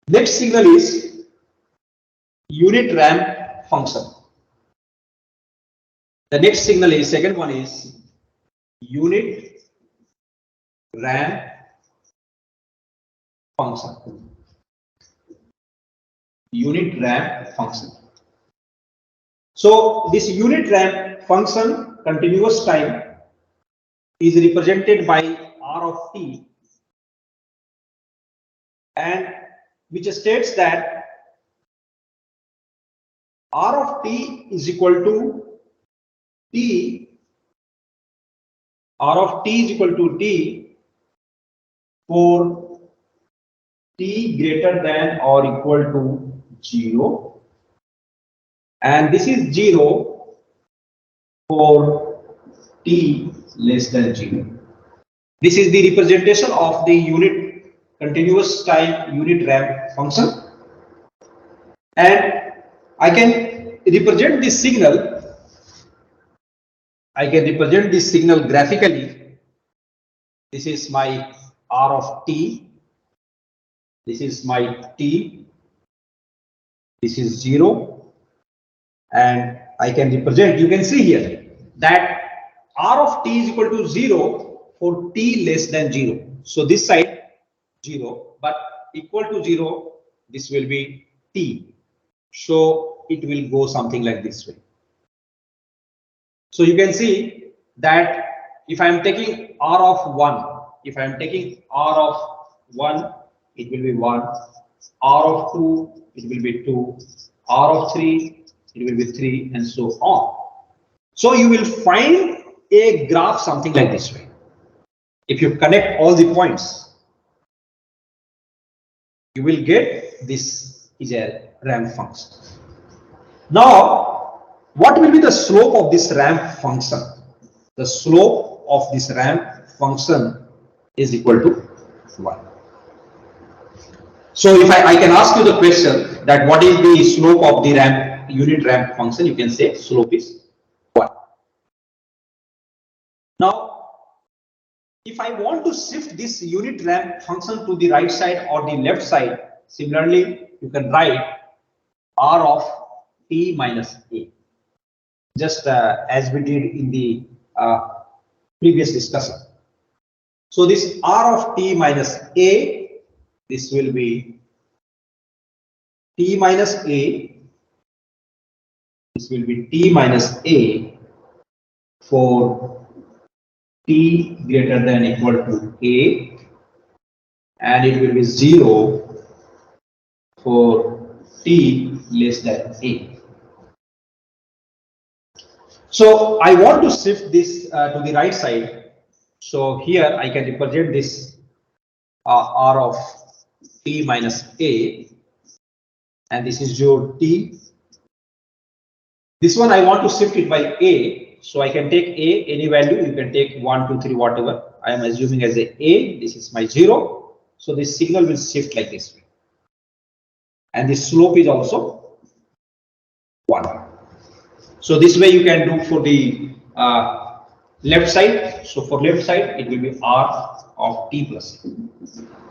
Next signal is unit ramp function. The next signal is, second one is unit ramp function. Unit ramp function. So this unit ramp function continuous time is represented by R of t, and which states that R of t is equal to t, R of t is equal to t for t greater than or equal to 0, and this is 0 for t less than 0. This is the representation of the unit continuous time unit ramp function, and I can represent this signal. I can represent this signal graphically. This is my R of t. This is my t. This is 0, and I can represent. You can see here that R of t is equal to 0 for t less than 0. So this side 0, but equal to 0, this will be t. So it will go something like this way. So you can see that if I am taking R of 1, if I am taking R of 1, it will be 1. R of 2, it will be 2. R of 3, it will be 3, and so on. So you will find a graph something like this way. If you connect all the points, you will get this is a ramp function. Now, what will be the slope of this ramp function? The slope of this ramp function is equal to 1. So if I can ask you the question that what is the slope of the ramp unit ramp function, you can say slope is 1. Now, if I want to shift this unit ramp function to the right side or the left side, similarly you can write R of t minus a, just as we did in the previous discussion. So this R of t minus a, this will be t minus a, this will be t minus a for t greater than equal to a, and it will be 0 for t less than a. So I want to shift this to the right side. So here I can represent this R of t minus a, and this is your t. This one I want to shift it by a, so I can take a any value. You can take 1, 2, 3, whatever. I am assuming as a. This is my 0. So this signal will shift like this way, and the slope is also 1. So this way you can do for the left side. So for left side, it will be R of t plus a.